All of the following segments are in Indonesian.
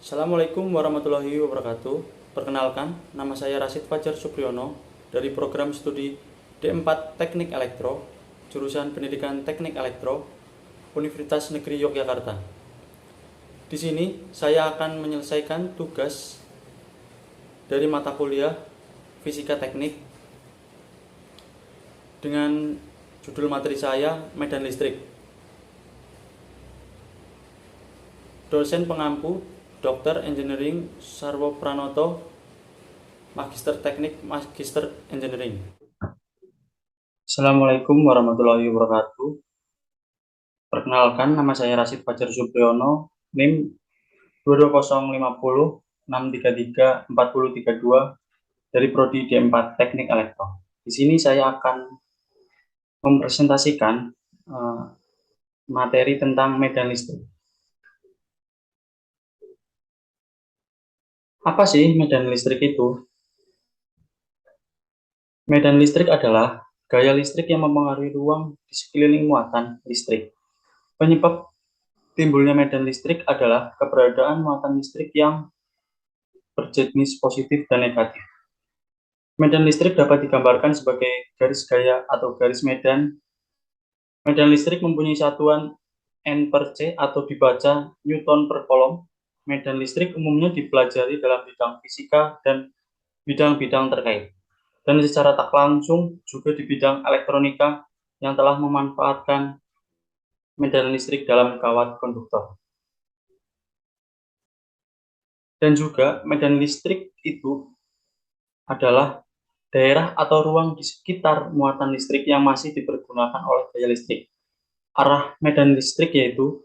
Assalamualaikum warahmatullahi wabarakatuh. Perkenalkan, nama saya Rasid Fajar Supriyono dari program studi D4 Teknik Elektro, jurusan Pendidikan Teknik Elektro, Universitas Negeri Yogyakarta. Di sini saya akan menyelesaikan tugas dari mata kuliah Fisika Teknik dengan judul materi saya Medan Listrik. Dosen pengampu Dr. Engineering Sarwo Pranoto, Magister Teknik, Magister Engineering. Assalamualaikum warahmatullahi wabarakatuh. Perkenalkan, nama saya Rasid Fajar Supriyono, NIM 22050633432 dari Prodi D4 Teknik Elektro. Di sini saya akan mempresentasikan materi tentang medan listrik. Apa sih medan listrik itu? Medan listrik adalah gaya listrik yang mempengaruhi ruang di sekeliling muatan listrik. Penyebab timbulnya medan listrik adalah keberadaan muatan listrik yang berjenis positif dan negatif. Medan listrik dapat digambarkan sebagai garis gaya atau garis medan. Medan listrik mempunyai satuan N/C atau dibaca Newton per Coulomb. Medan listrik umumnya dipelajari dalam bidang fisika dan bidang-bidang terkait, dan secara tak langsung juga di bidang elektronika yang telah memanfaatkan medan listrik dalam kawat konduktor. Dan juga medan listrik itu adalah daerah atau ruang di sekitar muatan listrik yang masih dipergunakan oleh gaya listrik. Arah medan listrik yaitu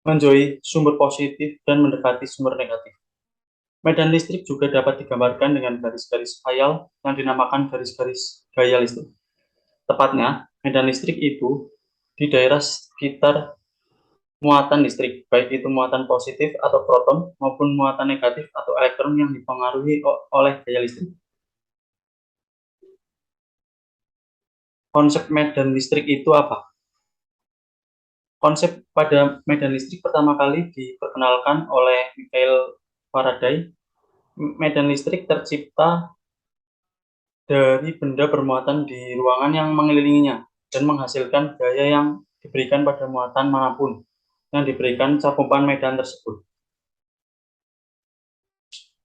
menjauhi sumber positif dan mendekati sumber negatif. Medan listrik juga dapat digambarkan dengan garis-garis khayal yang dinamakan garis-garis gaya listrik. Tepatnya, medan listrik itu di daerah sekitar muatan listrik, baik itu muatan positif atau proton maupun muatan negatif atau elektron yang dipengaruhi oleh gaya listrik. Konsep medan listrik itu apa? Konsep pada medan listrik pertama kali diperkenalkan oleh Michael Faraday. Medan listrik tercipta dari benda bermuatan di ruangan yang mengelilinginya dan menghasilkan gaya yang diberikan pada muatan manapun yang diberikan cakupan medan tersebut.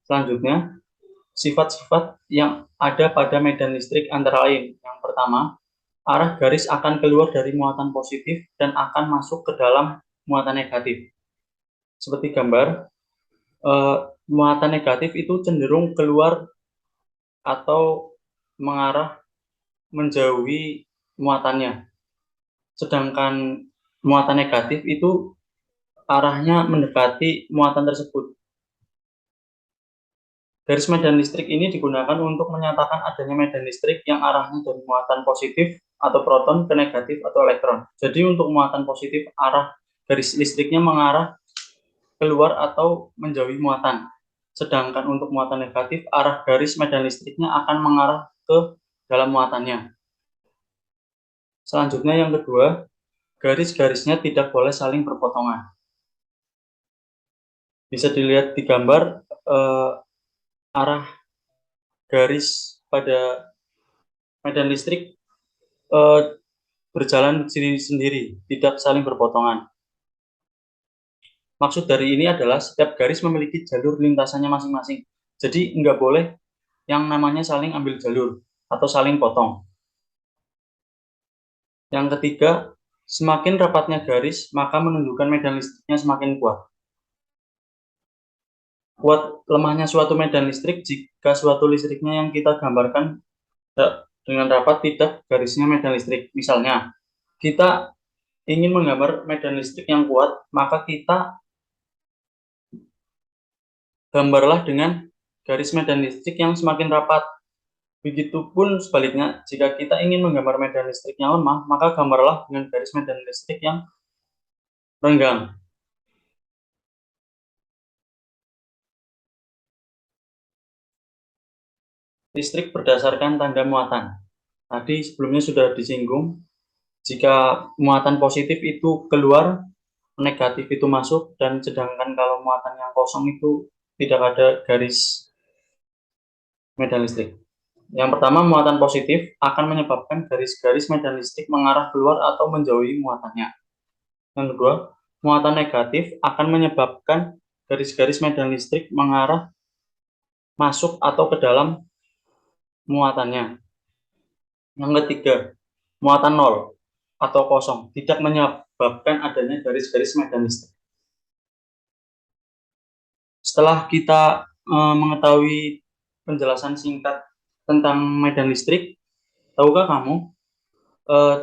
Selanjutnya, sifat-sifat yang ada pada medan listrik antara lain. Yang pertama, arah garis akan keluar dari muatan positif dan akan masuk ke dalam muatan negatif. Seperti gambar, muatan negatif itu cenderung keluar atau mengarah menjauhi muatannya. Sedangkan muatan negatif itu arahnya mendekati muatan tersebut. Garis medan listrik ini digunakan untuk menyatakan adanya medan listrik yang arahnya dari muatan positif atau proton ke negatif atau elektron. Jadi untuk muatan positif, arah garis listriknya mengarah keluar atau menjauhi muatan. Sedangkan untuk muatan negatif, arah garis medan listriknya akan mengarah ke dalam muatannya. Selanjutnya yang kedua, garis-garisnya tidak boleh saling berpotongan. Bisa dilihat di gambar, arah garis pada medan listrik berjalan sendiri, tidak saling berpotongan. Maksud dari ini adalah setiap garis memiliki jalur lintasannya masing-masing. Jadi nggak boleh yang namanya saling ambil jalur atau saling potong. Yang ketiga, semakin rapatnya garis, maka menunjukkan medan listriknya semakin kuat. Kuat lemahnya suatu medan listrik jika suatu listriknya yang kita gambarkan dengan rapat tidak garisnya medan listrik. Misalnya, kita ingin menggambar medan listrik yang kuat, maka kita gambarlah dengan garis medan listrik yang semakin rapat. Begitupun sebaliknya, jika kita ingin menggambar medan listrik yang lemah, maka gambarlah dengan garis medan listrik yang renggang. Listrik berdasarkan tanda muatan. Tadi sebelumnya sudah disinggung, jika muatan positif itu keluar, negatif itu masuk, dan sedangkan kalau muatan yang kosong itu tidak ada garis medan listrik. Yang pertama, muatan positif akan menyebabkan garis-garis medan listrik mengarah keluar atau menjauhi muatannya. Yang kedua, muatan negatif akan menyebabkan garis-garis medan listrik mengarah masuk atau ke dalam muatannya. Yang ketiga, muatan nol atau kosong tidak menyebabkan adanya garis-garis medan listrik. Setelah kita mengetahui penjelasan singkat tentang medan listrik, tahukah kamu eh,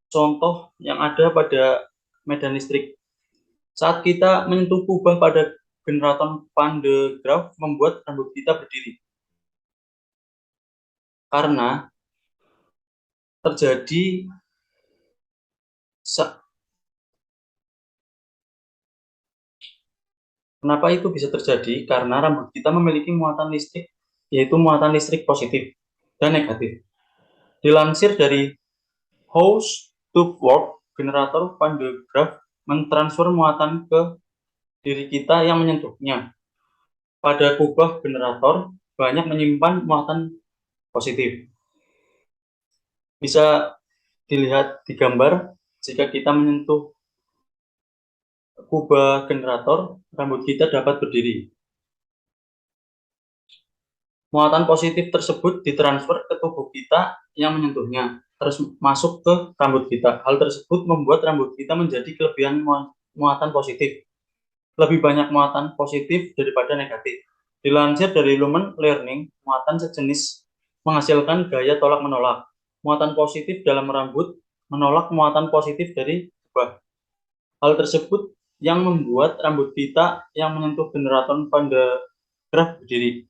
contoh yang ada pada medan listrik? Saat kita menyentuh kubah pada generator Van de Graaff membuat rambut kita berdiri. Karena terjadi Kenapa itu bisa terjadi? Karena rambut kita memiliki muatan listrik, yaitu muatan listrik positif dan negatif. Dilansir dari House to Work, generator Van de Graaff mentransfer muatan ke diri kita yang menyentuhnya. Pada kubah generator banyak menyimpan muatan positif. Bisa dilihat di gambar, jika kita menyentuh kubah generator, rambut kita dapat berdiri. Muatan positif tersebut ditransfer ke tubuh kita yang menyentuhnya, terus masuk ke rambut kita. Hal tersebut membuat rambut kita menjadi kelebihan muatan positif. Lebih banyak muatan positif daripada negatif. Dilansir dari Lumen Learning, muatan sejenis menghasilkan gaya tolak-menolak. Muatan positif dalam rambut menolak muatan positif dari kubah. Hal tersebut yang membuat rambut kita yang menyentuh generator Van de Graaff berdiri.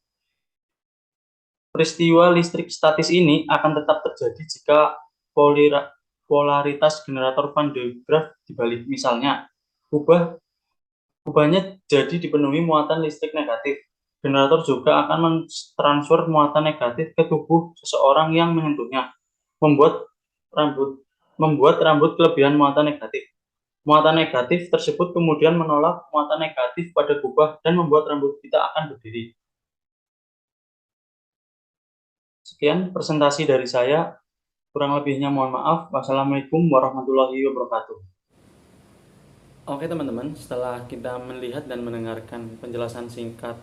Peristiwa listrik statis ini akan tetap terjadi jika polaritas generator Van de Graaff dibalik. Misalnya, kubahnya jadi dipenuhi muatan listrik negatif. Generator juga akan mentransfer muatan negatif ke tubuh seseorang yang menyentuhnya, membuat rambut kelebihan muatan negatif. Muatan negatif tersebut kemudian menolak muatan negatif pada kubah dan membuat rambut kita akan berdiri. Sekian presentasi dari saya. Kurang lebihnya mohon maaf. Wassalamualaikum warahmatullahi wabarakatuh. Oke teman-teman, setelah kita melihat dan mendengarkan penjelasan singkat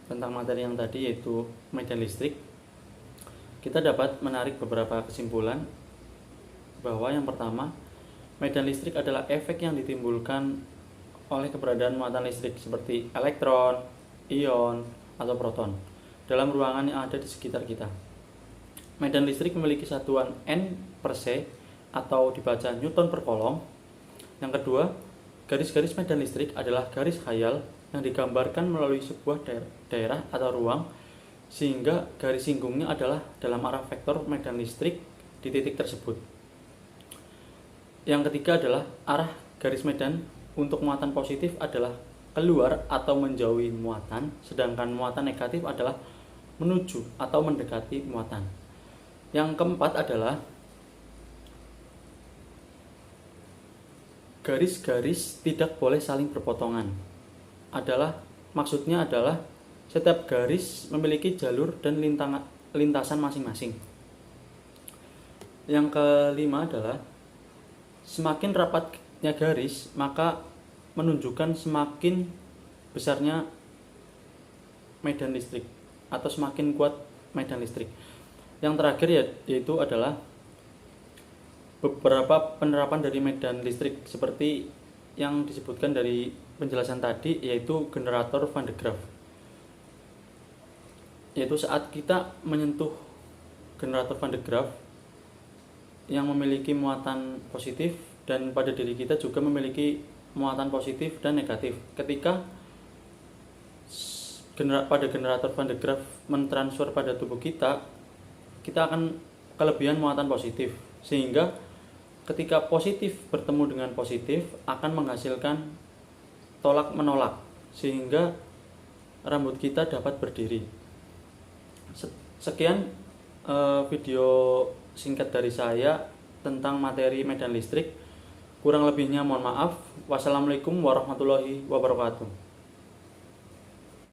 tentang materi yang tadi, yaitu medan listrik, kita dapat menarik beberapa kesimpulan bahwa yang pertama, medan listrik adalah efek yang ditimbulkan oleh keberadaan muatan listrik seperti elektron, ion, atau proton dalam ruangan yang ada di sekitar kita. Medan listrik memiliki satuan N per C atau dibaca Newton per Coulomb. Yang kedua, garis-garis medan listrik adalah garis khayal yang digambarkan melalui sebuah daerah atau ruang, sehingga garis singgungnya adalah dalam arah vektor medan listrik di titik tersebut. Yang ketiga adalah arah garis medan untuk muatan positif adalah keluar atau menjauhi muatan, sedangkan muatan negatif adalah menuju atau mendekati muatan. Yang keempat adalah garis-garis tidak boleh saling berpotongan. Maksudnya adalah setiap garis memiliki jalur dan lintasan masing-masing. Yang kelima adalah semakin rapatnya garis, maka menunjukkan semakin besarnya medan listrik atau semakin kuat medan listrik. Yang terakhir yaitu adalah beberapa penerapan dari medan listrik seperti yang disebutkan dari penjelasan tadi, yaitu generator Van de Graaff. Yaitu saat kita menyentuh generator Van de Graaff yang memiliki muatan positif, dan pada diri kita juga memiliki muatan positif dan negatif. Ketika pada generator Van de Graaff mentransfer pada tubuh kita akan kelebihan muatan positif, sehingga ketika positif bertemu dengan positif akan menghasilkan tolak menolak, sehingga rambut kita dapat berdiri. Sekian video singkat dari saya tentang materi medan listrik. Kurang lebihnya mohon maaf. Wassalamualaikum warahmatullahi wabarakatuh.